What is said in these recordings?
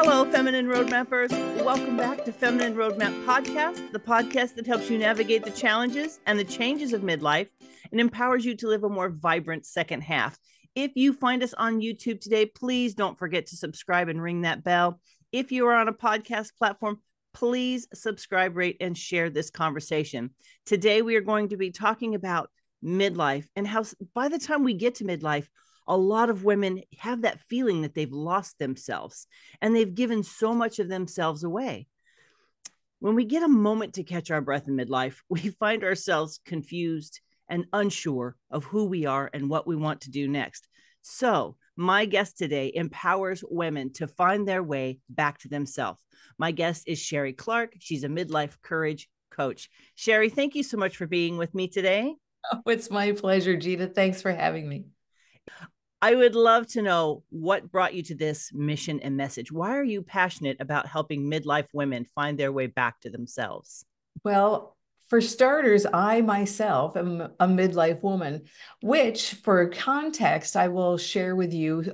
Hello, Feminine Roadmappers. Welcome back to Feminine Roadmap Podcast, the podcast that helps you navigate the challenges and the changes of midlife and empowers you to live a more vibrant second half. If you find us on YouTube today, please don't forget to subscribe and ring that bell. If you are on a podcast platform, please subscribe, rate, and share this conversation. Today, we are going to be talking about midlife and how by the time we get to midlife, a lot of women have that feeling that they've lost themselves and they've given so much of themselves away. When we get a moment to catch our breath in midlife, we find ourselves confused and unsure of who we are and what we want to do next. So my guest today empowers women to find their way back to themselves. My guest is Sheree Clark. She's a midlife courage coach. Sheree, thank you so much for being with me today. Oh, it's my pleasure, Gina. Thanks for having me. I would love to know what brought you to this mission and message. Why are you passionate about helping midlife women find their way back to themselves? Well, for starters, I myself am a midlife woman, which for context, I will share with you,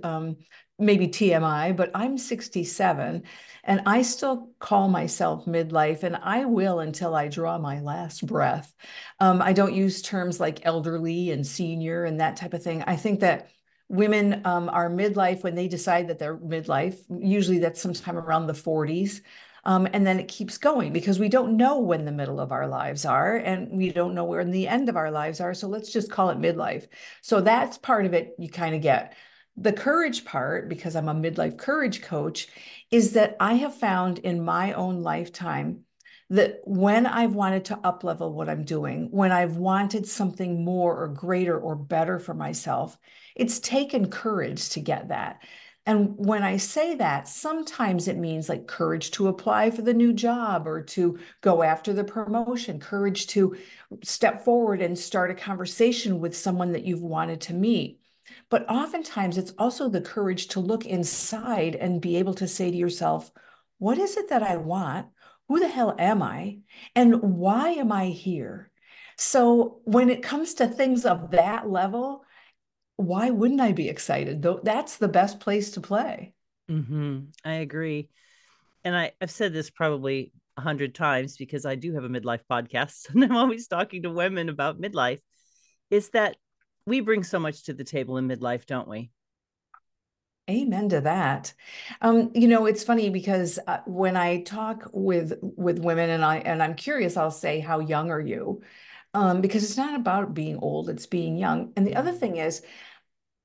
maybe TMI, but I'm 67 and I still call myself midlife, and I will until I draw my last breath. I don't use terms like elderly and senior and that type of thing. I think that women are midlife when they decide that they're midlife. Usually that's sometime around the 40s. And then it keeps going because we don't know when the middle of our lives are and we don't know where the end of our lives are. So let's just call it midlife. So that's part of it you kind of get. The courage part, because I'm a midlife courage coach, is that I have found in my own lifetime that when I've wanted to up level what I'm doing, when I've wanted something more or greater or better for myself, it's taken courage to get that. And when I say that, sometimes it means like courage to apply for the new job or to go after the promotion, courage to step forward and start a conversation with someone that you've wanted to meet. But oftentimes it's also the courage to look inside and be able to say to yourself, what is it that I want? Who the hell am I? And why am I here? So when it comes to things of that level, why wouldn't I be excited? Though that's the best place to play. I agree. And I've said this probably 100 times because I do have a midlife podcast and I'm always talking to women about midlife, is that we bring so much to the table in midlife, don't we? Amen to that. It's funny because when I talk with women and I'm curious, I'll say, "How young are you?" Because it's not about being old; it's being young. And the other thing is,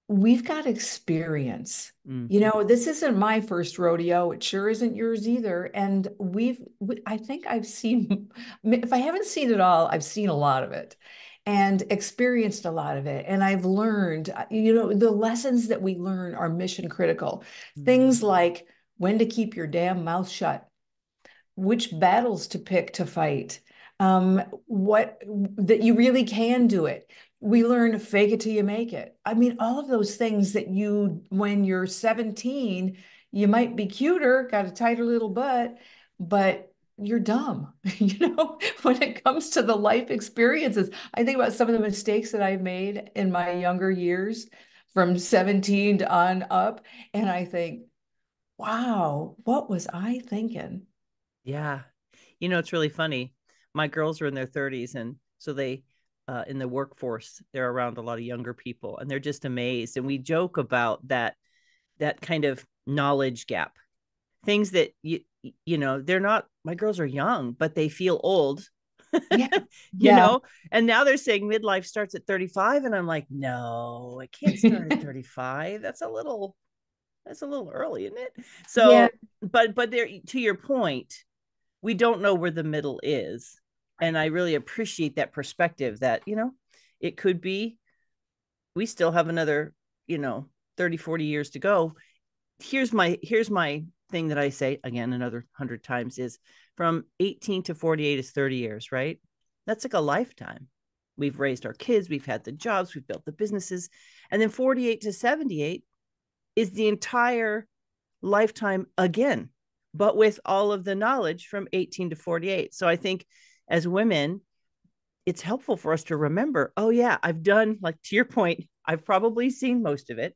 we've got experience. Mm-hmm. This isn't my first rodeo. It sure isn't yours either. And I think I've seen, if I haven't seen it all, I've seen a lot of it and experienced a lot of it. And I've learned, the lessons that we learn are mission critical. Mm-hmm. Things like when to keep your damn mouth shut, which battles to pick to fight, what that you really can do it. We learn fake it till you make it. I mean, all of those things that when you're 17, you might be cuter, got a tighter little butt, but you're dumb. When it comes to the life experiences, I think about some of the mistakes that I've made in my younger years from 17 to on up. And I think, wow, what was I thinking? Yeah. It's really funny. My girls are in their 30s. And so they, in the workforce, they're around a lot of younger people and they're just amazed. And we joke about that kind of knowledge gap, things that they're not, my girls are young, but they feel old, Yeah, you yeah. know, and now they're saying midlife starts at 35. And I'm like, no, it can't start at 35. That's a little early, isn't it? Yeah, So, but there, to your point, we don't know where the middle is. And right. I really appreciate that perspective that, it could be we still have another, 30, 40 years to go. Here's my thing that I say again another 100 times is from 18 to 48 is 30 years, right? That's like a lifetime. We've raised our kids, we've had the jobs, we've built the businesses. And then 48 to 78 is the entire lifetime again, but with all of the knowledge from 18 to 48. So I think as women, it's helpful for us to remember, oh yeah, I've done, like to your point, I've probably seen most of it.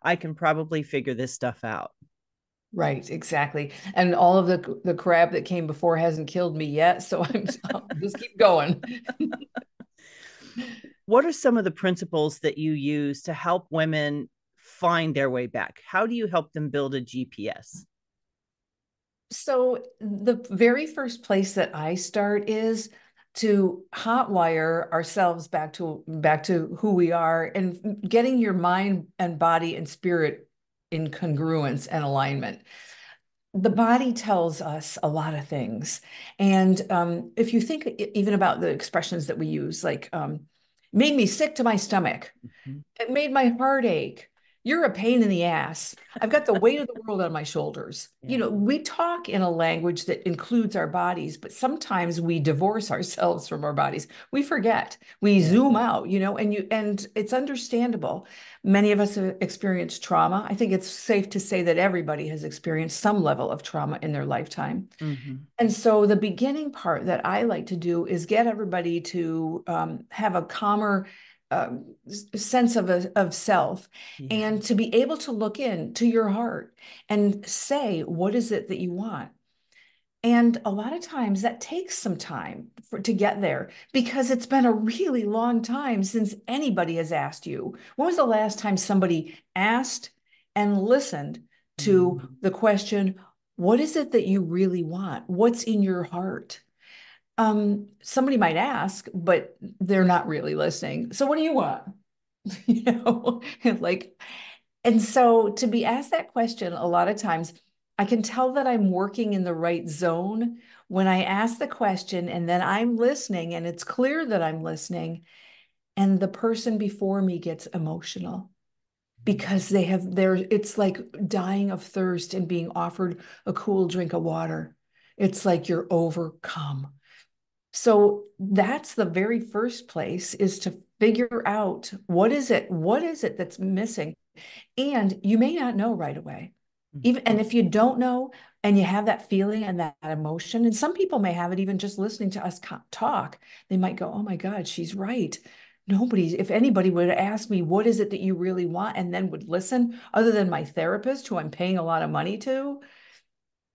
I can probably figure this stuff out. Right, exactly. And all of the crap that came before hasn't killed me yet, so I'll just keep going. What are some of the principles that you use to help women find their way back? How do you help them build a GPS? So the very first place that I start is to hotwire ourselves back to who we are and getting your mind and body and spirit in congruence and alignment. The body tells us a lot of things. And if you think even about the expressions that we use, like made me sick to my stomach, Mhm. it made my heart ache. You're a pain in the ass. I've got the weight of the world on my shoulders. Yeah. We talk in a language that includes our bodies, but sometimes we divorce ourselves from our bodies. We forget. We Yeah. zoom out, and it's understandable. Many of us have experienced trauma. I think it's safe to say that everybody has experienced some level of trauma in their lifetime. Hmm. And so the beginning part that I like to do is get everybody to have a calmer sense of self, Yeah. and to be able to look into your heart and say, what is it that you want? And a lot of times that takes some time to get there, because it's been a really long time since anybody has asked you. When was the last time somebody asked and listened to Mhm. the question, what is it that you really want? What's in your heart? Somebody might ask, but they're not really listening. So what do you want? You know, like, and so to be asked that question, a lot of times I can tell that I'm working in the right zone when I ask the question and then I'm listening and it's clear that I'm listening, and the person before me gets emotional because it's like dying of thirst and being offered a cool drink of water. It's like you're overcome. So that's the very first place, is to figure out what is it that's missing. And you may not know right away. Even and if you don't know and you have that feeling and that emotion, and some people may have it even just listening to us talk, they might go, "Oh my God, she's right. If anybody would ask me, what is it that you really want, and then would listen, other than my therapist, who I'm paying a lot of money to,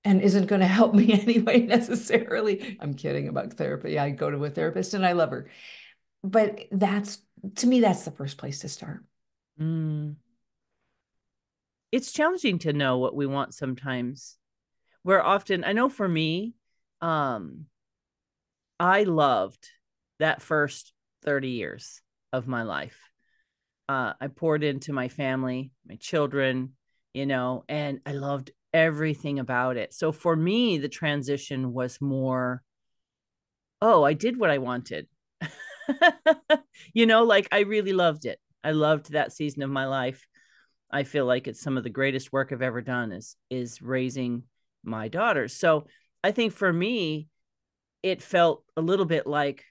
and isn't going to help me anyway necessarily." I'm kidding about therapy. I go to a therapist and I love her. But to me, that's the first place to start. Mm. It's challenging to know what we want sometimes. Where often, I know for me, um, I loved that first 30 years of my life. I poured into my family, my children, and I loved everything about it. So for me, the transition was more, oh, I did what I wanted. Like I really loved it. I loved that season of my life. I feel like it's some of the greatest work I've ever done is raising my daughters. So I think for me, it felt a little bit like,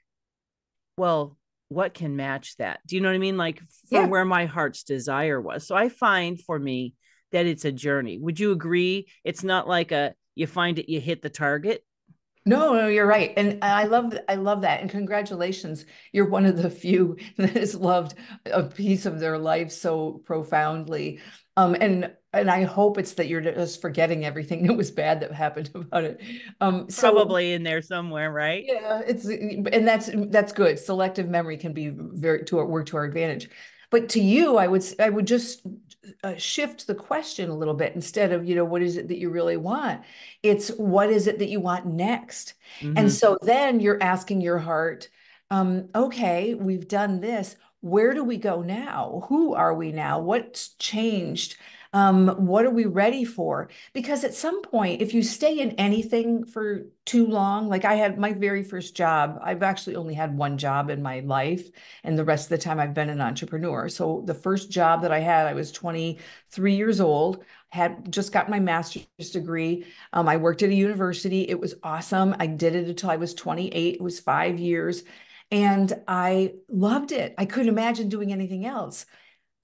well, what can match that? Do you know what I mean? Like for Yeah. where my heart's desire was. So I find for me that it's a journey. Would you agree? It's not like you find it, you hit the target. No, no, you're right. And I love that. And congratulations. You're one of the few that has loved a piece of their life so profoundly. And I hope it's that you're just forgetting everything that was bad that happened about it. So Probably in there somewhere, right? yeah, and that's good. Selective memory can be very to work to our advantage. But to you, I would just shift the question a little bit. Instead of, what is it that you really want? It's what is it that you want next? And Mm-hmm. so then you're asking your heart, okay, we've done this. Where do we go now? Who are we now? What's changed? What are we ready for? Because at some point, if you stay in anything for too long, like I had my very first job, I've actually only had one job in my life, and the rest of the time I've been an entrepreneur. So the first job that I had, I was 23 years old, had just got my master's degree. I worked at a university. It was awesome. I did it until I was 28. It was 5 years. And I loved it. I couldn't imagine doing anything else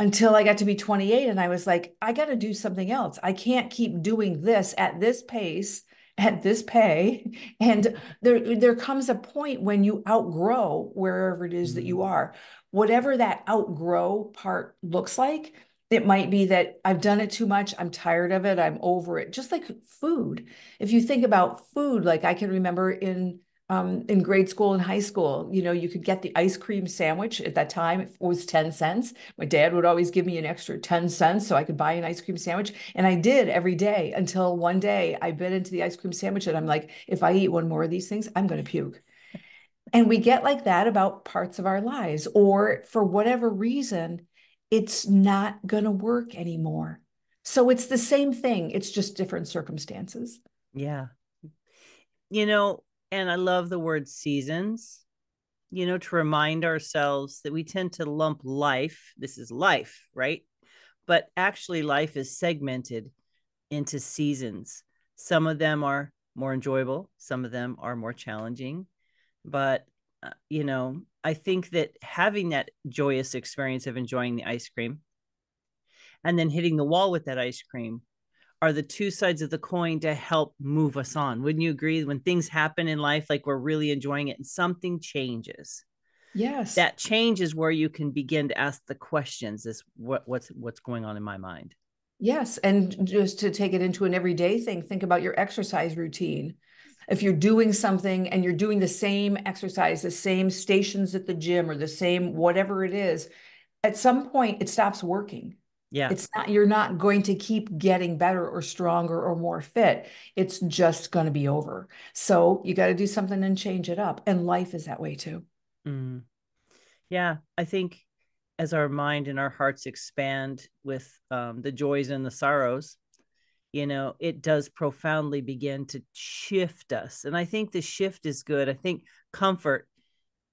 until I got to be 28, and I was like, I got to do something else. I can't keep doing this at this pace, at this pay. And there comes a point when you outgrow wherever it is that you Mm-hmm. are. Whatever that outgrow part looks like, It might be that I've done it too much. I'm tired of it. I'm over it. Just like food. If you think about food, like I can remember in grade school and high school, you could get the ice cream sandwich. At that time, it was 10 cents. My dad would always give me an extra 10 cents so I could buy an ice cream sandwich. And I did every day until one day I bit into the ice cream sandwich and I'm like, if I eat one more of these things, I'm going to puke. And we get like that about parts of our lives, or for whatever reason, it's not going to work anymore. So it's the same thing, it's just different circumstances. Yeah. And I love the word seasons, to remind ourselves that we tend to lump life, this is life, right? But actually, life is segmented into seasons. Some of them are more enjoyable, some of them are more challenging. But, I think that having that joyous experience of enjoying the ice cream and then hitting the wall with that ice cream are the two sides of the coin to help move us on. Wouldn't you agree? When things happen in life, like we're really enjoying it and something changes, Yes. that change is where you can begin to ask the questions: is what's going on in my mind? Yes. And just to take it into an everyday thing, think about your exercise routine. If you're doing something and you're doing the same exercise, the same stations at the gym or the same whatever it is, at some point it stops working. Yeah. It's not, you're not going to keep getting better or stronger or more fit. It's just going to be over. So you got to do something and change it up. And life is that way too. Mm. Yeah, I think as our mind and our hearts expand with the joys and the sorrows, it does profoundly begin to shift us. And I think the shift is good. I think comfort,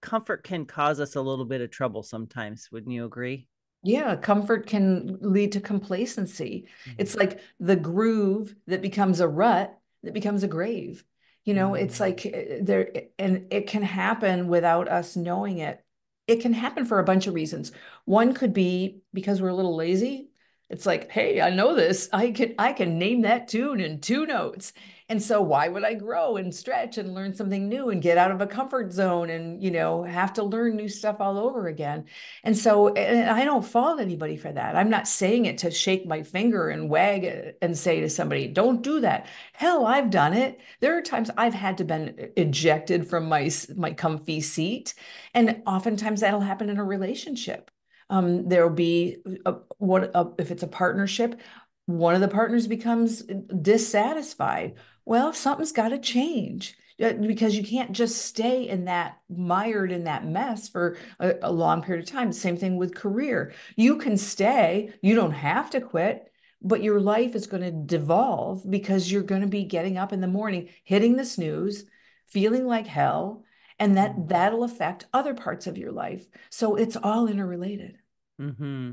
comfort can cause us a little bit of trouble sometimes. Wouldn't you agree? Yeah, comfort can lead to complacency. It's like the groove that becomes a rut that becomes a grave. It's Mm-hmm. like there, and it can happen without us knowing it. It can happen for a bunch of reasons. One could be because we're a little lazy. It's like, hey, I know this. I can name that tune in two notes. And so why would I grow and stretch and learn something new and get out of a comfort zone and, have to learn new stuff all over again? And I don't fault anybody for that. I'm not saying it to shake my finger and wag it and say to somebody, don't do that. Hell, I've done it. There are times I've had to been ejected from my comfy seat. And oftentimes that'll happen in a relationship. There'll be if it's a partnership, one of the partners becomes dissatisfied. Well, something's got to change because you can't just stay in that mired in that mess for a long period of time. Same thing with career. You can stay, you don't have to quit, but your life is going to devolve because you're going to be getting up in the morning, hitting the snooze, feeling like hell, and that'll affect other parts of your life. So it's all interrelated. Mm-hmm.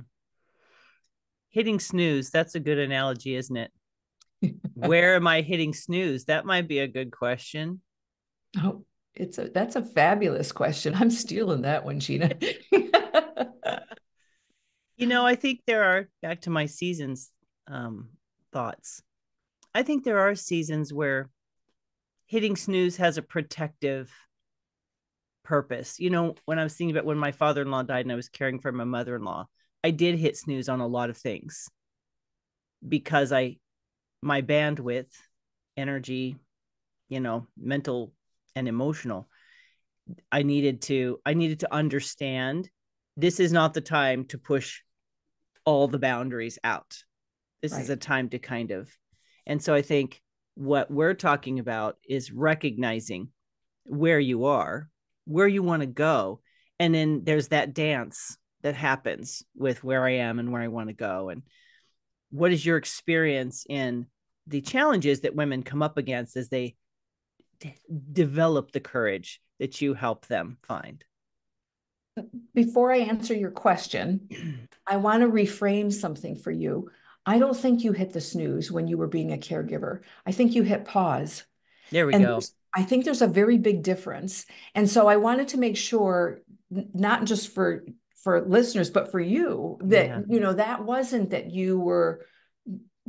Hitting snooze, that's a good analogy, isn't it? Where am I hitting snooze? That might be a good question. Oh, that's a fabulous question. I'm stealing that one, Sheena. I think there are, back to my seasons thoughts. I think there are seasons where hitting snooze has a protective purpose. When I was thinking about when my father-in-law died and I was caring for my mother-in-law, I did hit snooze on a lot of things because my bandwidth, energy, mental and emotional, I needed to understand this is not the time to push all the boundaries out. This is Right. a time to kind of, and so I think what we're talking about is recognizing where you are, where you want to go. And then there's that dance that happens with where I am and where I want to go. And what is your experience in the challenges that women come up against as they develop the courage that you help them find? Before I answer your question, I want to reframe something for you. I don't think you hit the snooze when you were being a caregiver. I think you hit pause. There we And go. I think there's a very big difference. And so I wanted to make sure, not just for listeners, but for you, that Yeah. that wasn't that you were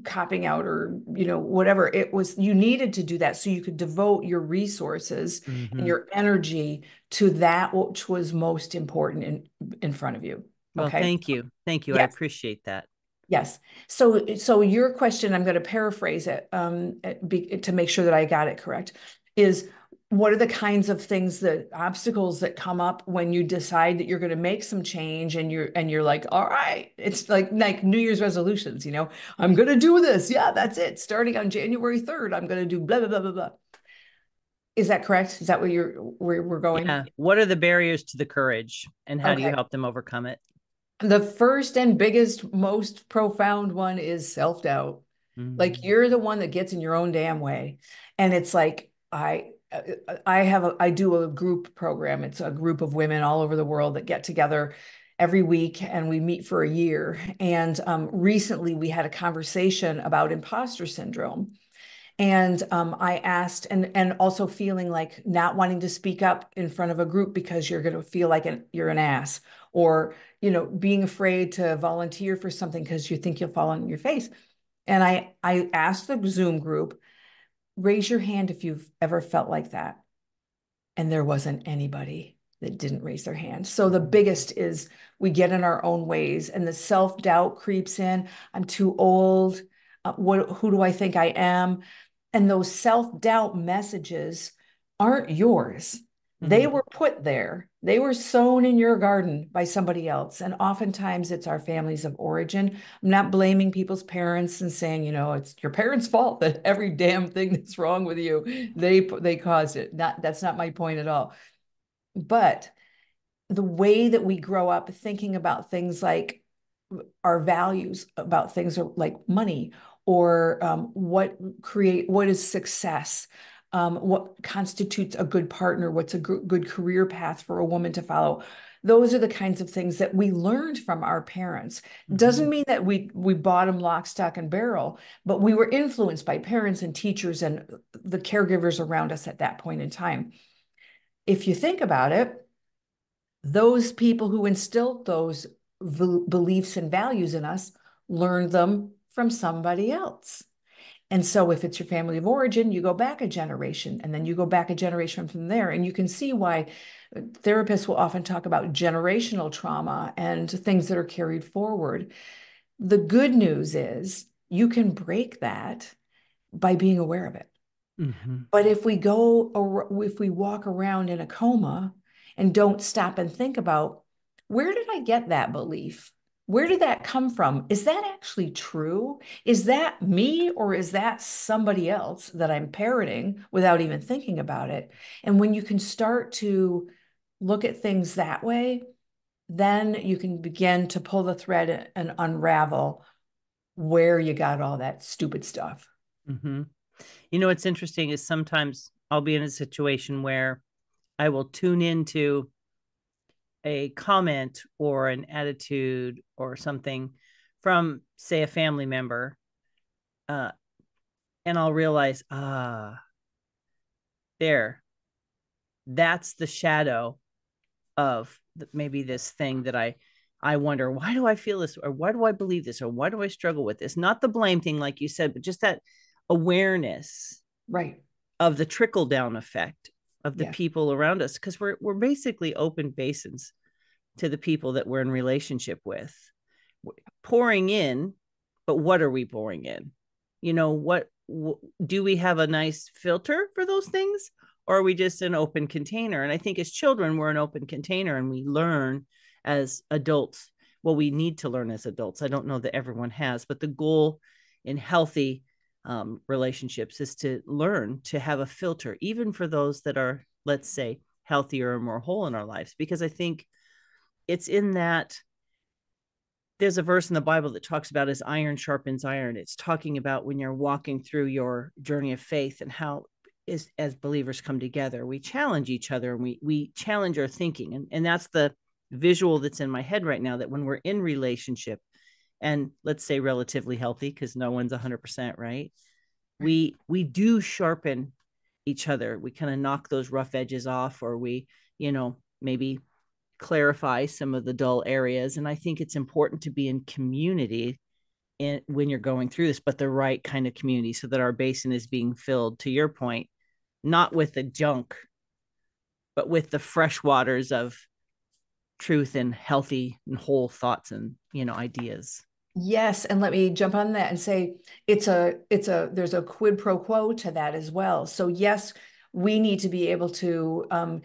copping out or whatever. It was, you needed to do that so you could devote your resources and Mm-hmm. your energy to that which was most important in front of you. Well, Okay. thank you. Thank you. I Yes. appreciate that. Yes. So your question, I'm going to paraphrase it to make sure that I got it correct, is what are the kinds of things, that obstacles that come up when you decide that you're going to make some change, and you're like, all right, it's like New Year's resolutions, I'm going to do this. Yeah, that's it. Starting on January 3rd, I'm going to do blah, blah, blah, blah, blah. Is that correct? Is that where we're going? Yeah. What are the barriers to the courage, and how do you Okay. help them overcome it? The first and biggest, most profound one is self-doubt. Like, Mm. you're the one that gets in your own damn way. And it's like, I do a group program. It's a group of women all over the world that get together every week, and we meet for a year. And recently we had a conversation about imposter syndrome. And I asked, and also feeling like not wanting to speak up in front of a group because you're going to feel like you're an ass, or being afraid to volunteer for something because you think you'll fall on your face. And I asked the Zoom group, raise your hand if you've ever felt like that. And there wasn't anybody that didn't raise their hand. So the biggest is we get in our own ways, and the self-doubt creeps in. I'm too old. Who do I think I am? And those self-doubt messages aren't yours. They Mm-hmm. were put there. They were sown in your garden by somebody else. And oftentimes it's our families of origin. I'm not blaming people's parents and saying, it's your parents' fault that every damn thing that's wrong with you, they caused it. That's not my point at all. But the way that we grow up thinking about things like our values, about things like money, or what is success, what constitutes a good partner, what's a good career path for a woman to follow. Those are the kinds of things that we learned from our parents. Doesn't mean that we bought them lock, stock, and barrel, but we were influenced by parents and teachers and the caregivers around us at that point in time. If you think about it, those people who instilled those beliefs and values in us learned them from somebody else. And so if it's your family of origin, you go back a generation, and then you go back a generation from there. And you can see why therapists will often talk about generational trauma and things that are carried forward. The good news is you can break that by being aware of it. Mm-hmm. But if we walk around in a coma and don't stop and think about, where did I get that belief? Where did that come from? Is that actually true? Is that me, or is that somebody else that I'm parroting without even thinking about it? And when you can start to look at things that way, then you can begin to pull the thread and unravel where you got all that stupid stuff. Mm-hmm. What's interesting is sometimes I'll be in a situation where I will tune into a comment or an attitude or something from, say, a family member, uh, and I'll realize, there, that's the shadow of maybe this thing that I wonder, why do I feel this, or why do I believe this, or why do I struggle with this? Not the blame thing, like you said, but just that awareness Right. of the trickle down effect of the Yeah. people around us, because we're basically open basins to the people that we're in relationship with, pouring in. But what are we pouring in? What do we have a nice filter for those things, or are we just an open container? And I think as children we're an open container, and we learn as adults. Well, we need to learn as adults. I don't know that everyone has, but the goal in healthy relationships is to learn to have a filter, even for those that are, let's say, healthier or more whole in our lives. Because I think it's in that, there's a verse in the Bible that talks about as iron sharpens iron. It's talking about when you're walking through your journey of faith, and how as believers come together, we challenge each other, and we challenge our thinking. And that's the visual that's in my head right now, that when we're in relationship, and let's say relatively healthy, because no one's 100%, right? Right. We do sharpen each other. We kind of knock those rough edges off, or we, maybe clarify some of the dull areas. And I think it's important to be in community when you're going through this, but the right kind of community, so that our basin is being filled, to your point, not with the junk, but with the fresh waters of truth and healthy and whole thoughts and ideas. Yes, and let me jump on that and say there's a quid pro quo to that as well. So yes, we need to be able to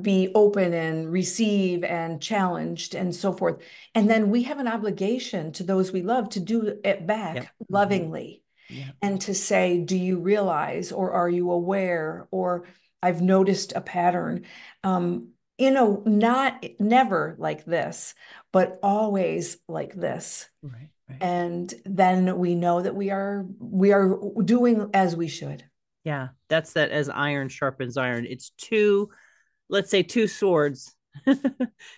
be open and receive and challenged and so forth. And then we have an obligation to those we love to do it Yep. back Hmm. lovingly Yeah. and to say, do you realize, or are you aware, or I've noticed a pattern. Not never like this, but always like this. Right. Right. And then we know that we are doing as we should. Yeah. That's that, as iron sharpens iron. It's two, let's say two swords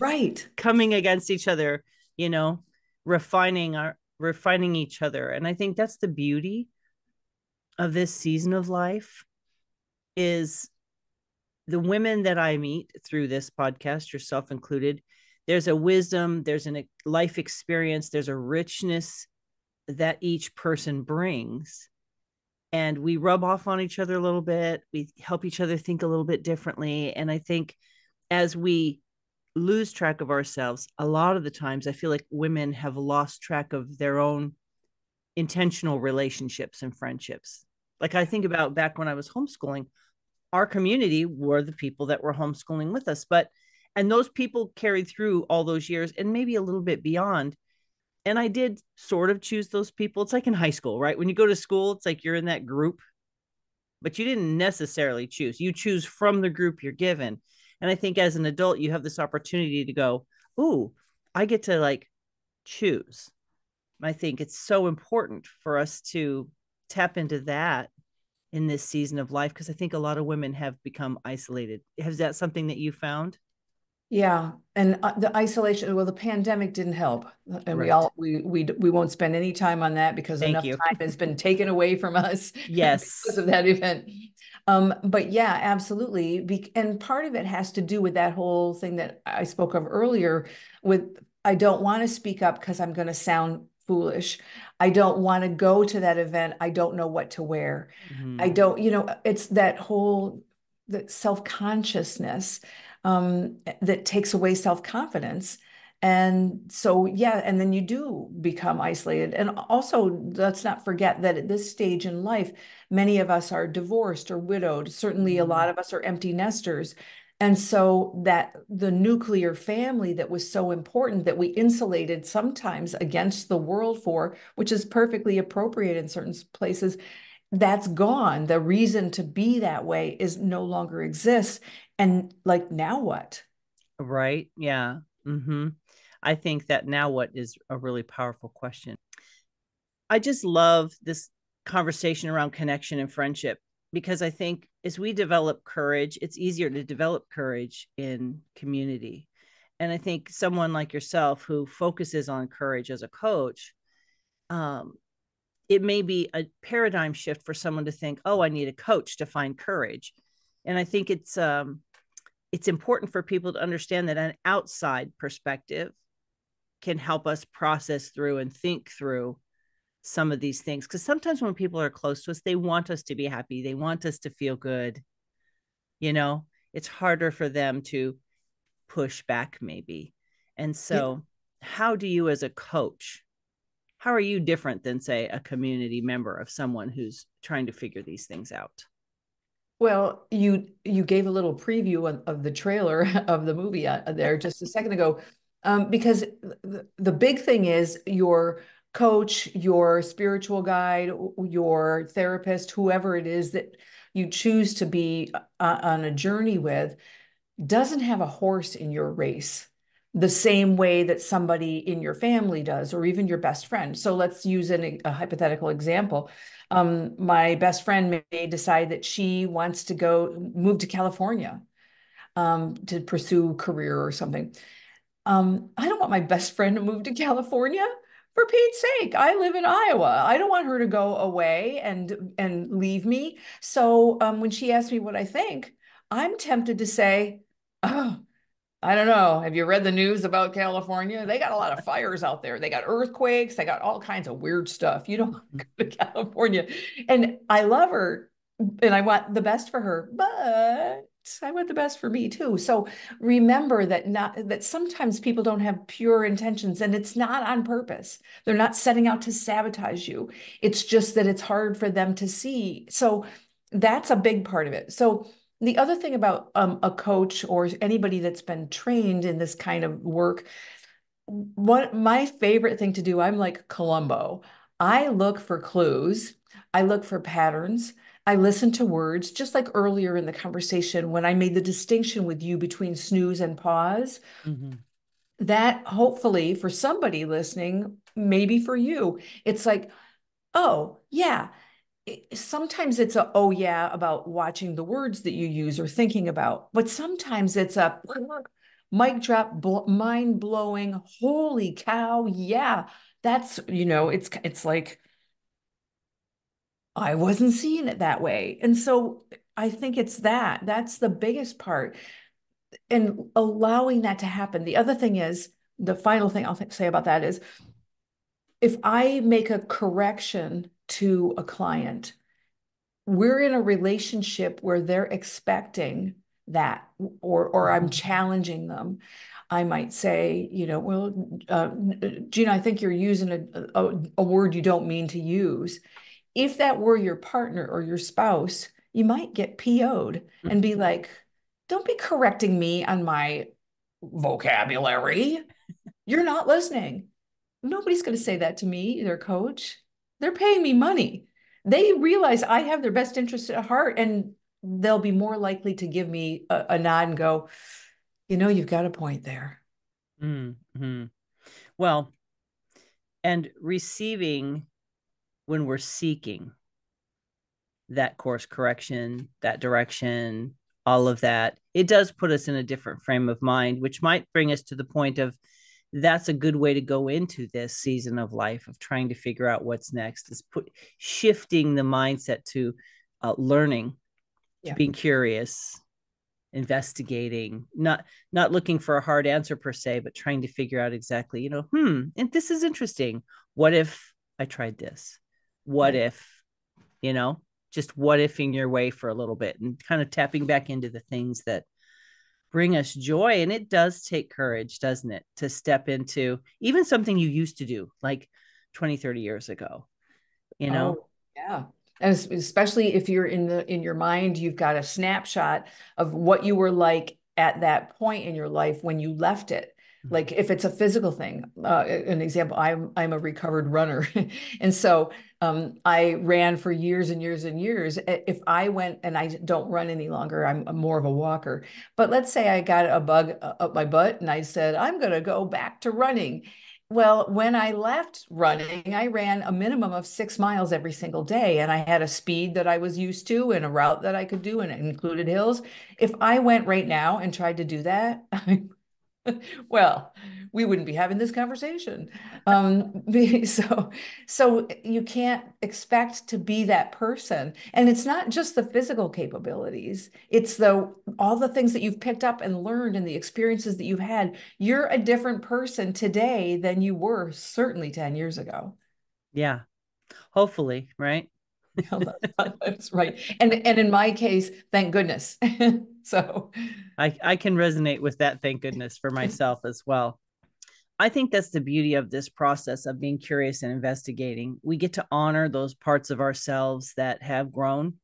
Right. coming against each other, you know, refining each other. And I think that's the beauty of this season of life is the women that I meet through this podcast, yourself included, there's a wisdom, there's a life experience, there's a richness that each person brings. And we rub off on each other a little bit. We help each other think a little bit differently. And I think as we lose track of ourselves, a lot of the times I feel like women have lost track of their own intentional relationships and friendships. Like I think about back when I was homeschooling, our community were the people that were homeschooling with us, and those people carried through all those years and maybe a little bit beyond. And I did sort of choose those people. It's like in high school, right? When you go to school, it's like you're in that group, but you didn't necessarily choose. You choose from the group you're given. And I think as an adult, you have this opportunity to go, ooh, I get to like choose. I think it's so important for us to tap into that in this season of life because I think a lot of women have become isolated. Is that something that you found? Yeah, and the isolation, well, the pandemic didn't help, and we Right. all we won't spend any time on that because Thank enough you. time has been taken away from us because Yes. of that event. But yeah, absolutely. And part of it has to do with that whole thing that I spoke of earlier with I don't want to speak up because I'm going to sound foolish. I don't want to go to that event. I don't know what to wear. I Mm-hmm. don't, it's that whole the self-consciousness that takes away self-confidence. And so, yeah, and then you do become isolated. And also, let's not forget that at this stage in life, many of us are divorced or widowed. Certainly, a Mm-hmm. lot of us are empty nesters. And so, that the nuclear family that was so important that we insulated sometimes against the world for, which is perfectly appropriate in certain places, that's gone. The reason to be that way is no longer exists. And like, now what? Right. Yeah. Mm-hmm. I think that now what is a really powerful question. I just love this conversation around connection and friendship because I think as we develop courage, it's easier to develop courage in community. And I think someone like yourself who focuses on courage as a coach, um, it may be a paradigm shift for someone to think, oh, I need a coach to find courage. And I think it's important for people to understand that an outside perspective can help us process through and think through some of these things. Because sometimes when people are close to us, they want us to be happy, they want us to feel good. You know, it's harder for them to push back, maybe. And Yeah. so, how do you, as a coach, how are you different than, say, a community member of someone who's trying to figure these things out? Well, you gave a little preview of the trailer of the movie there just a second ago, because the big thing is your coach, your spiritual guide, your therapist, whoever it is that you choose to be on a journey with, doesn't have a horse in your race the same way that somebody in your family does, or even your best friend. So let's use a hypothetical example. My best friend may decide that she wants to go move to California to pursue career or something. I don't want my best friend to move to California. For Pete's sake, I live in Iowa. I don't want her to go away and leave me. So when she asks me what I think, I'm tempted to say, "Oh, I don't know. Have you read the news about California? They got a lot of fires out there. They got earthquakes. They got all kinds of weird stuff. You don't want to go to California." And I love her and I want the best for her, but I want the best for me too. So remember that sometimes people don't have pure intentions, and it's not on purpose. They're not setting out to sabotage you. It's just that it's hard for them to see. So that's a big part of it. So the other thing about a coach or anybody that's been trained in this kind of work, what my favorite thing to do, I'm like Columbo. I look for clues, I look for patterns, I listen to words, just like earlier in the conversation when I made the distinction with you between snooze and pause. Mm-hmm. That hopefully for somebody listening, maybe for you, it's like, oh, yeah. Sometimes it's a, oh, yeah, about watching the words that you use or thinking about, but sometimes it's a mic drop, mind blowing, holy cow. Yeah, that's, it's like, I wasn't seeing it that way. And so I think that's the biggest part, and allowing that to happen. The other thing is, the final thing I'll say about that is, if I make a correction to a client, we're in a relationship where they're expecting that, or I'm challenging them. I might say, well, Gina, I think you're using a word you don't mean to use. If that were your partner or your spouse, you might get PO'd and be like, don't be correcting me on my vocabulary. You're not listening. Nobody's going to say that to me, their coach. They're paying me money. They realize I have their best interest at heart, and they'll be more likely to give me a nod and go, you've got a point there. Mm-hmm. Well, and receiving when we're seeking that course correction, that direction, all of that, it does put us in a different frame of mind, which might bring us to the point of that's a good way to go into this season of life of trying to figure out what's next, is shifting the mindset to learning, to Yeah. being curious, investigating, not looking for a hard answer per se, but trying to figure out exactly, and this is interesting. What if I tried this? What Right. if, you know, just what ifing your way for a little bit and kind of tapping back into the things that bring us joy. And it does take courage, doesn't it, to step into even something you used to do like 20, 30 years ago, you know? Oh, yeah. Especially if you're in your mind, you've got a snapshot of what you were like at that point in your life when you left it. Like if it's a physical thing, an example, I'm a recovered runner, and so I ran for years and years and years. If I went and I don't run any longer, I'm more of a walker. But let's say I got a bug up my butt, and I said I'm going to go back to running. Well, when I left running, I ran a minimum of 6 miles every single day, and I had a speed that I was used to and a route that I could do, and it included hills. If I went right now and tried to do that, well, we wouldn't be having this conversation. So, so you can't expect to be that person. And it's not just the physical capabilities, it's all the things that you've picked up and learned and the experiences that you've had. You're a different person today than you were certainly 10 years ago. Yeah, hopefully, right? That's right. And in my case, thank goodness. So I can resonate with that, thank goodness, for myself as well. I think that's the beauty of this process of being curious and investigating. We get to honor those parts of ourselves that have grown,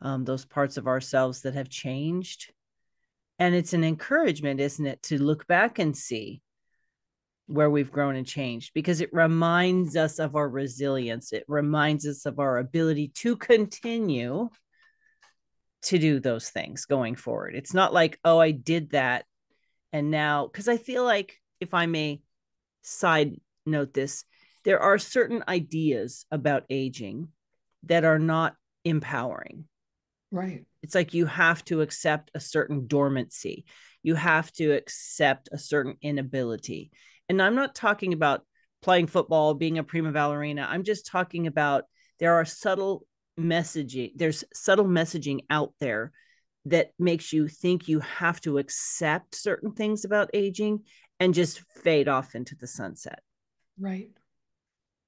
those parts of ourselves that have changed. And it's an encouragement, isn't it, to look back and see where we've grown and changed, because it reminds us of our resilience. It reminds us of our ability to continue to do those things going forward. It's not like, oh, I did that. And now, because I feel like, if I may side note this, there are certain ideas about aging that are not empowering. right. It's like you have to accept a certain dormancy. You have to accept a certain inability. And I'm not talking about playing football, being a prima ballerina. I'm just talking about there's subtle messaging out there that makes you think you have to accept certain things about aging and just fade off into the sunset. Right.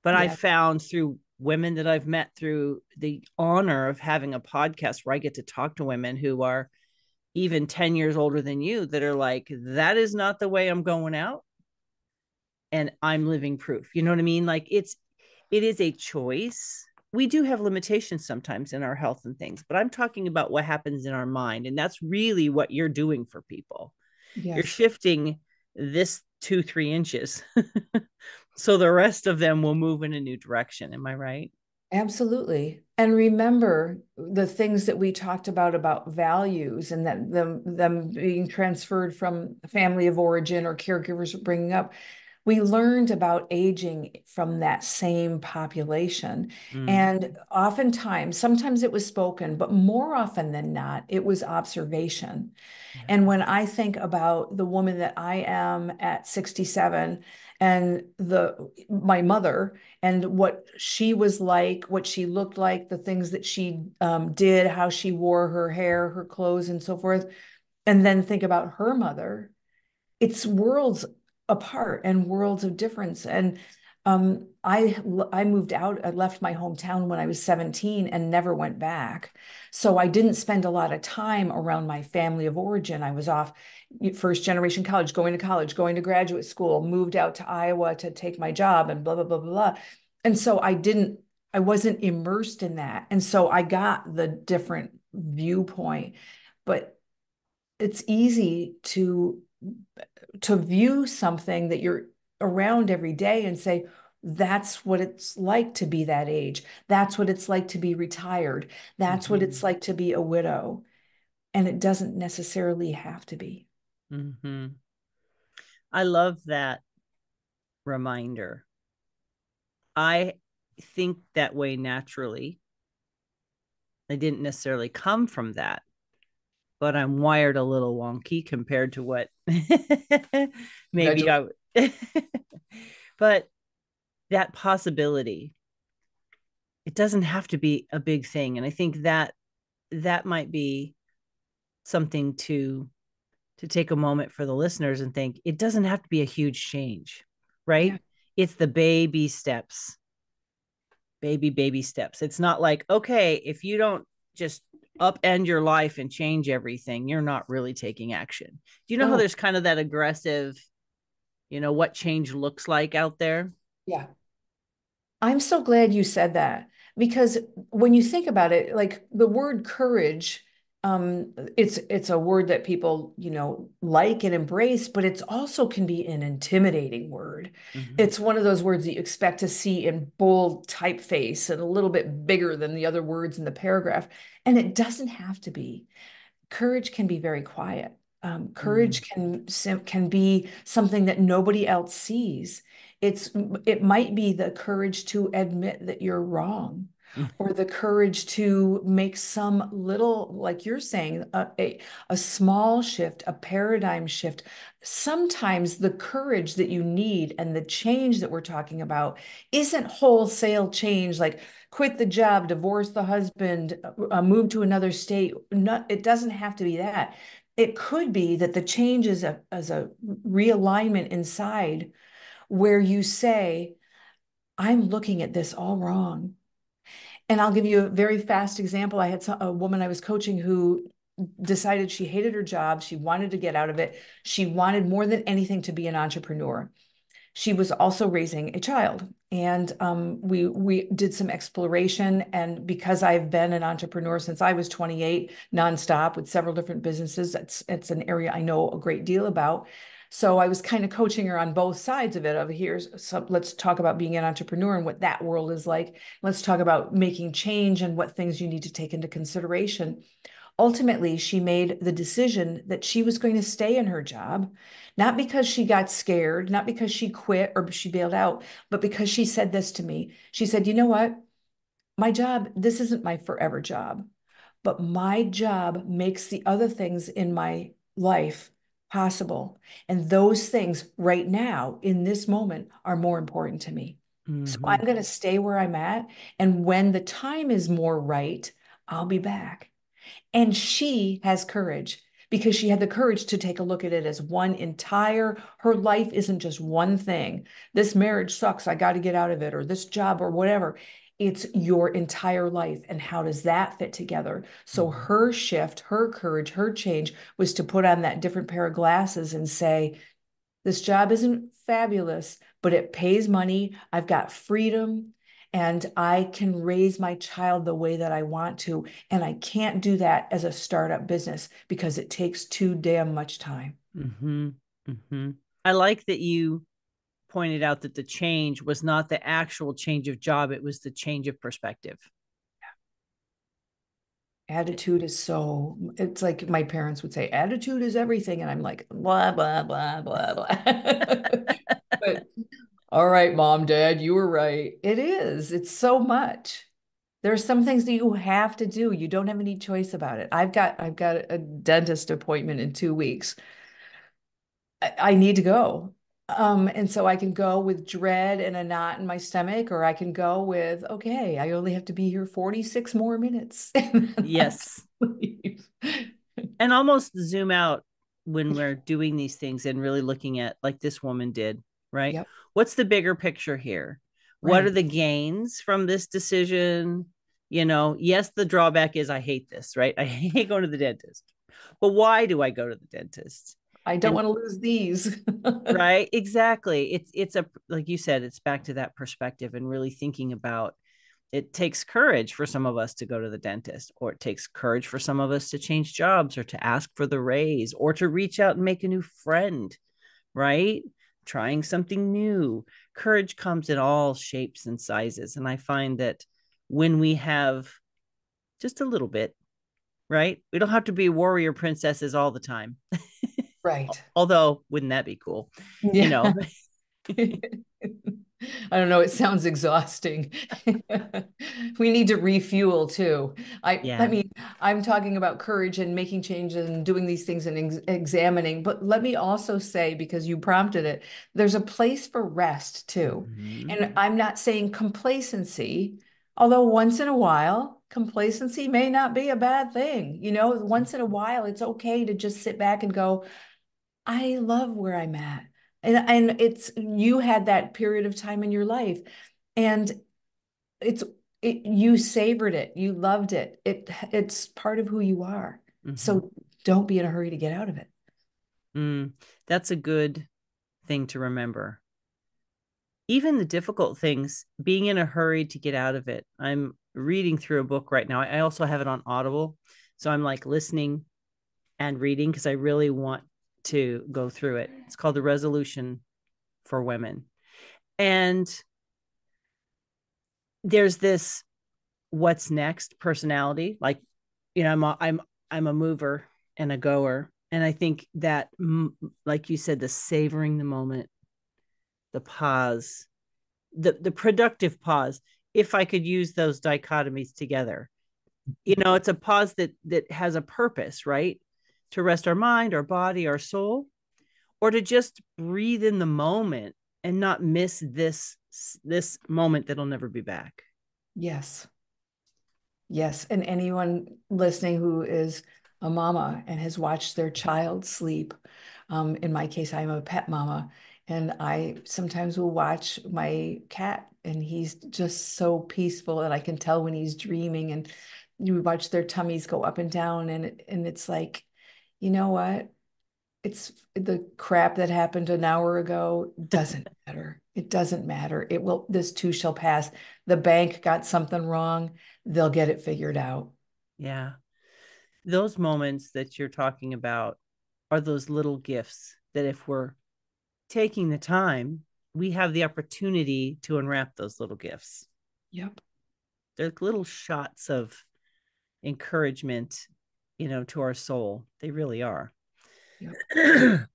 But I Yeah. found through women that I've met through the honor of having a podcast where I get to talk to women who are even 10 years older than you that are like, that is not the way I'm going out. And I'm living proof. You know what I mean? Like it is a choice. We do have limitations sometimes in our health and things, but I'm talking about what happens in our mind. And that's really what you're doing for people. You're Yes. shifting this 2, 3 inches. So the rest of them will move in a new direction. Am I right? Absolutely. And remember the things that we talked about values and that them being transferred from family of origin or caregivers bringing up. We learned about aging from that same population. Mm. And oftentimes, sometimes it was spoken, but more often than not, it was observation. Yeah. And when I think about the woman that I am at 67 and my mother and what she was like, what she looked like, the things that she did, how she wore her hair, her clothes, and so forth, and then think about her mother, it's worlds apart and worlds of difference. And I moved out. I left my hometown when I was 17 and never went back. So I didn't spend a lot of time around my family of origin. I was off first generation college, going to graduate school, moved out to Iowa to take my job and blah, blah, blah, blah, blah. And so I wasn't immersed in that. And so I got the different viewpoint, but it's easy to view something that you're around every day and say, that's what it's like to be that age. That's what it's like to be retired. That's what it's Mm-hmm. like to be a widow. And it doesn't necessarily have to be. Mm-hmm. I love that reminder. I think that way naturally. I didn't necessarily come from that, but I'm wired a little wonky compared to what maybe I would. But that possibility, it doesn't have to be a big thing. And I think that that might be something to take a moment for the listeners and think it doesn't have to be a huge change, Yeah. right? It's the baby steps, baby steps. It's not like, okay, if you don't just upend your life and change everything, you're not really taking action. Do you know how Oh, there's kind of that aggressive, what change looks like out there? yeah. I'm so glad you said that because when you think about it, like the word courage, it's a word that people, like and embrace, but it's also can be an intimidating word. Mm-hmm. It's one of those words that you expect to see in bold typeface and a little bit bigger than the other words in the paragraph. And it doesn't have to be. Courage can be very quiet. Mm-hmm. Courage can be something that nobody else sees. It might be the courage to admit that you're wrong, or the courage to make some little, like you're saying, a small shift, a paradigm shift. Sometimes the courage that you need and the change that we're talking about isn't wholesale change, like quit the job, divorce the husband, move to another state. It doesn't have to be that. It could be that the change is as a realignment inside where you say, I'm looking at this all wrong. And I'll give you a very fast example. I had a woman I was coaching who decided she hated her job. She wanted to get out of it. She wanted more than anything to be an entrepreneur. She was also raising a child, and we did some exploration. And because I've been an entrepreneur since I was 28, nonstop with several different businesses, it's an area I know a great deal about. So I was kind of coaching her on both sides of it. Let's talk about being an entrepreneur and what that world is like. Let's talk about making change and what things you need to take into consideration. Ultimately, she made the decision that she was going to stay in her job, not because she got scared, not because she quit or she bailed out, but because she said this to me. She said, you know what? My job, this isn't my forever job, but my job makes the other things in my life possible. And those things right now, in this moment, are more important to me. So Mm-hmm. I'm going to stay where I'm at. And when the time is more right, I'll be back. And she has courage because she had the courage to take a look at it as her life isn't just one thing. This marriage sucks. I got to get out of it, or this job, or whatever. It's your entire life. And how does that fit together? So Mhm. her shift, her courage, her change was to put on that different pair of glasses and say, this job isn't fabulous, but it pays money. I've got freedom and I can raise my child the way that I want to. And I can't do that as a startup business because it takes too damn much time. Mm-hmm. Mm-hmm. I like that you pointed out that the change was not the actual change of job, it was the change of perspective. Attitude is so, it's like my parents would say, attitude is everything. And I'm like, blah, blah, blah, blah, blah. But all right, mom, dad, you were right. It is. It's so much. There are some things that you have to do. You don't have any choice about it. I've got a dentist appointment in 2 weeks. I need to go. And so I can go with dread and a knot in my stomach, or I can go with, okay, I only have to be here 46 more minutes. And then I Yes. can leave. And almost zoom out when we're doing these things and really looking at, like this woman did, right? Yep, What's the bigger picture here? What are right. the gains from this decision? Yes, the drawback is I hate this, right? I hate going to the dentist. But why do I go to the dentist? I don't And want to lose these. right, exactly. It's a, like you said, it's back to that perspective and really thinking about, it takes courage for some of us to go to the dentist, or it takes courage for some of us to change jobs or to ask for the raise or to reach out and make a new friend, right? Trying something new. Courage comes in all shapes and sizes. And I find that when we have just a little bit, right? We don't have to be warrior princesses all the time. Right. Although, wouldn't that be cool? You Yeah. know, I don't know. It sounds exhausting. We need to refuel too. I yeah. mean, I'm talking about courage and making changes and doing these things and examining. But let me also say, because you prompted it, there's a place for rest too. Mm-hmm. And I'm not saying complacency, although once in a while, complacency may not be a bad thing. Once in a while, it's okay to just sit back and go, I love where I'm at. And it's you had that period of time in your life and it's you savored it. You loved it. It's part of who you are. Mm-hmm. So don't be in a hurry to get out of it. Mm, that's a good thing to remember. Even the difficult things, being in a hurry to get out of it. I'm reading through a book right now. I also have it on Audible. So I'm like listening and reading because I really want to go through it. It's called The Resolution for Women. And there's this what's next personality. Like, I'm a mover and a goer. And I think that, like you said, the savoring the moment, the pause, the productive pause, if I could use those dichotomies together. It's a pause that has a purpose, right? To rest our mind, our body, our soul, or to just breathe in the moment and not miss this moment that'll never be back. Yes. Yes. And anyone listening who is a mama and has watched their child sleep, in my case, I'm a pet mama, and I sometimes will watch my cat, and he's just so peaceful, and I can tell when he's dreaming. And you watch their tummies go up and down, and it's like, you know what? It's the crap that happened an hour ago doesn't matter. It doesn't matter. It will, this too shall pass. The bank got something wrong. They'll get it figured out. Yeah. Those moments that you're talking about are those little gifts that if we're taking the time, we have the opportunity to unwrap those little gifts. Yep. They're little shots of encouragement, to our soul. They really are. Yep.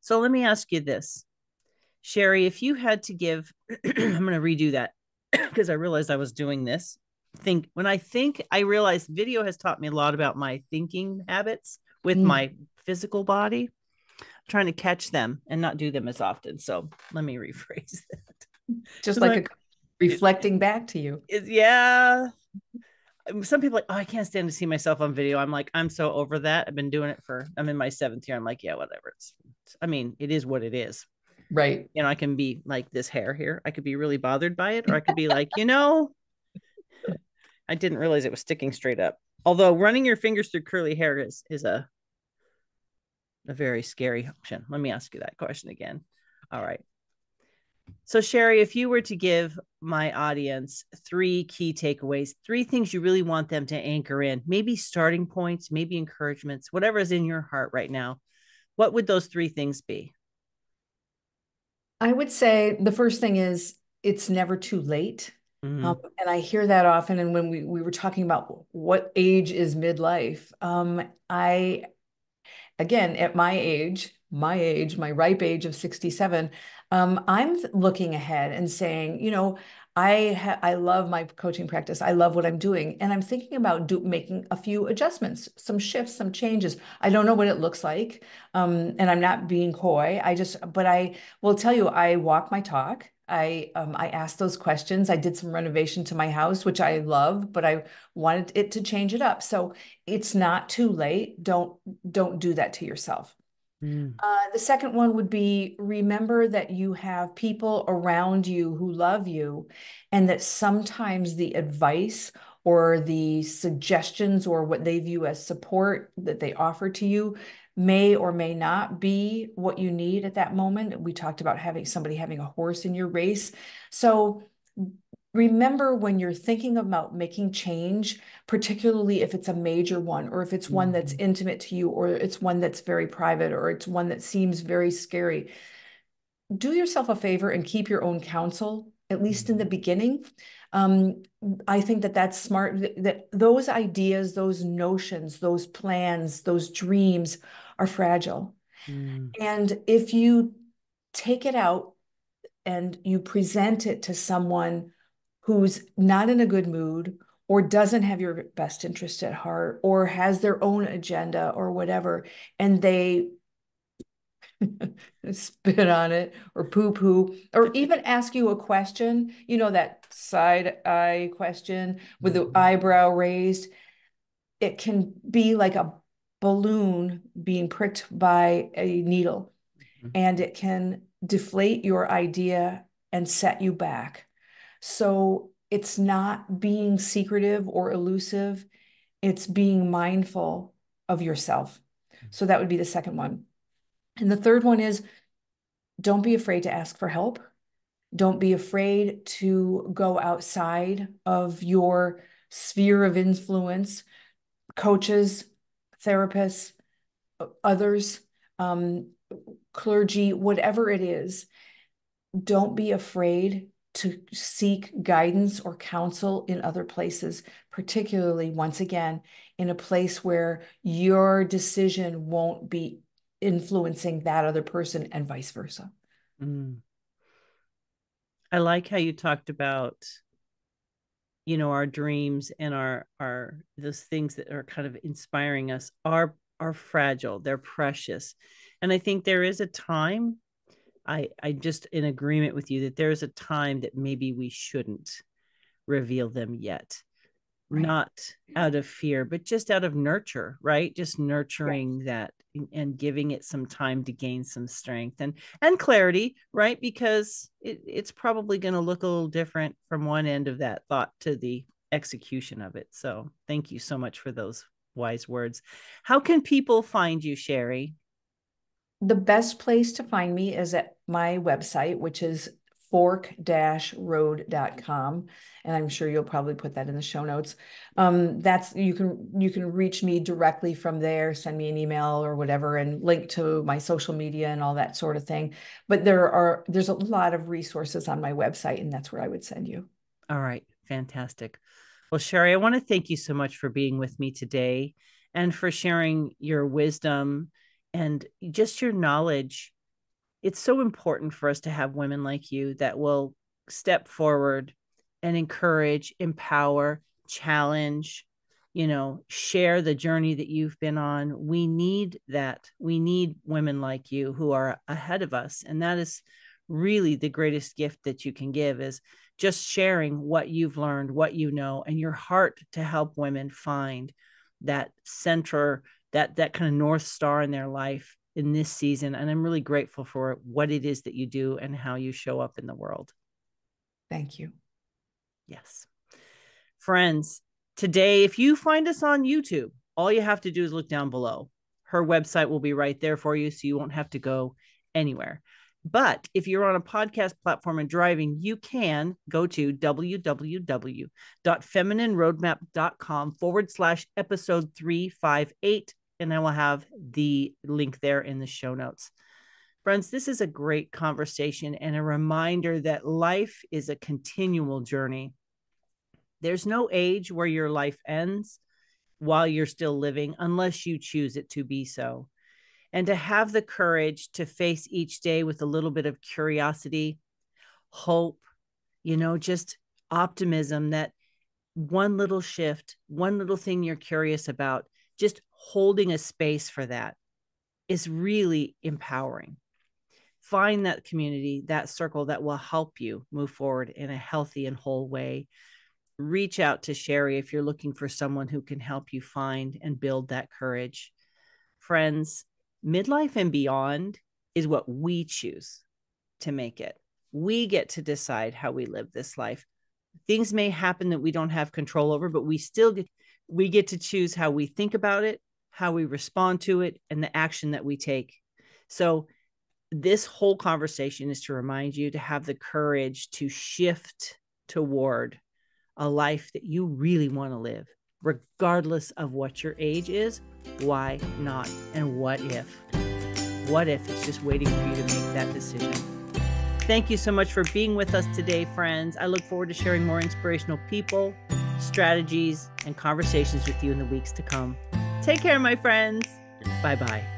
So let me ask you this, Sheree, if you had to give, I'm going to redo that because I realized I was doing this. I realized video has taught me a lot about my thinking habits with Mm. my physical body. I'm trying to catch them and not do them as often. So let me rephrase that. Just Because like a reflecting back to you. yeah, some people are like, oh, I can't stand to see myself on video. I'm like, I'm so over that. I'm in my 7th year. I'm like, yeah, whatever. I mean, it is what it is. Right. I can be like this hair here. I could be really bothered by it, or I could be like, I didn't realize it was sticking straight up. Although running your fingers through curly hair is a very scary option. Let me ask you that question again. All right. So, Sheree, if you were to give my audience three key takeaways, three things you really want them to anchor in, maybe starting points, maybe encouragements, whatever is in your heart right now, what would those three things be? I would say the first thing is it's never too late. Mm-hmm. And I hear that often. And when we were talking about what age is midlife, I again, at my ripe age of 67, I'm looking ahead and saying, I love my coaching practice. I love what I'm doing. And I'm thinking about making a few adjustments, some shifts, some changes. I don't know what it looks like. And I'm not being coy. But I will tell you, I walk my talk. I asked those questions. I did some renovation to my house, which I love, but I wanted it to change it up. So it's not too late. Don't do that to yourself. Mm. The second one would be remember that you have people around you who love you, and that sometimes the advice or the suggestions or what they view as support that they offer to you may or may not be what you need at that moment. We talked about having a horse in your race. So remember when you're thinking about making change, particularly if it's a major one, or if it's one that's intimate to you, or it's one that's very private, or it's one that seems very scary, do yourself a favor and keep your own counsel, at least in the beginning. Um, I think that that's smart, that those ideas, those notions, those plans, those dreams are fragile. Mm. And if you take it out and you present it to someone who's not in a good mood or doesn't have your best interest at heart or has their own agenda or whatever, and they spit on it or poo poo or even ask you a question, that side eye question with the eyebrow raised, it can be like a balloon being pricked by a needle, and it can deflate your idea and set you back. So it's not being secretive or elusive, it's being mindful of yourself. So that would be the second one. And the third one is don't be afraid to ask for help. Don't be afraid to go outside of your sphere of influence, coaches, therapists, others, um, clergy, whatever it is. Don't be afraid to seek guidance or counsel in other places, particularly, once again, in a place where your decision won't be influencing that other person and vice versa. Mm. I like how you talked about, our dreams and our those things that are kind of inspiring us are fragile, they're precious. And I think there is a time, I just in agreement with you that there's a time that maybe we shouldn't reveal them yet, Right. not out of fear, but just out of nurture, right? Just Yes. nurturing that and giving it some time to gain some strength and clarity, right? Because it's probably going to look a little different from one end of that thought to the execution of it. So thank you so much for those wise words. How can people find you, Sheree? The best place to find me is at my website, which is fork-road.com. And I'm sure you'll probably put that in the show notes. That's you can reach me directly from there, send me an email or whatever, and link to my social media and all that sort of thing. But there's a lot of resources on my website, and that's where I would send you. All right, fantastic. Well, Sheree, I want to thank you so much for being with me today and for sharing your wisdom and just your knowledge. It's so important for us to have women like you that will step forward and encourage, empower, challenge, share the journey that you've been on. We need that. We need women like you who are ahead of us. And that is really the greatest gift that you can give is just sharing what you've learned, what you know, and your heart to help women find that center, that kind of North Star in their life in this season. And I'm really grateful for what it is that you do and how you show up in the world. Thank you. Yes. Friends, today, if you find us on YouTube, all you have to do is look down below. Her website will be right there for you, so you won't have to go anywhere. But if you're on a podcast platform and driving, you can go to www.feminineroadmap.com/episode 358, and I will have the link there in the show notes. Friends, this is a great conversation and a reminder that life is a continual journey. There's no age where your life ends while you're still living, unless you choose it to be so. And to have the courage to face each day with a little bit of curiosity, hope, just optimism that one little shift, one little thing you're curious about, just holding a space for that is really empowering. Find that community, that circle that will help you move forward in a healthy and whole way. Reach out to Sheree if you're looking for someone who can help you find and build that courage. Friends, midlife and beyond is what we choose to make it. We get to decide how we live this life. Things may happen that we don't have control over, but we get to choose how we think about it, how we respond to it, and the action that we take. So this whole conversation is to remind you to have the courage to shift toward a life that you really want to live, regardless of what your age is. Why not? And what if? What if it's just waiting for you to make that decision? Thank you so much for being with us today, friends. I look forward to sharing more inspirational people, strategies, and conversations with you in the weeks to come. Take care, my friends. Bye-bye.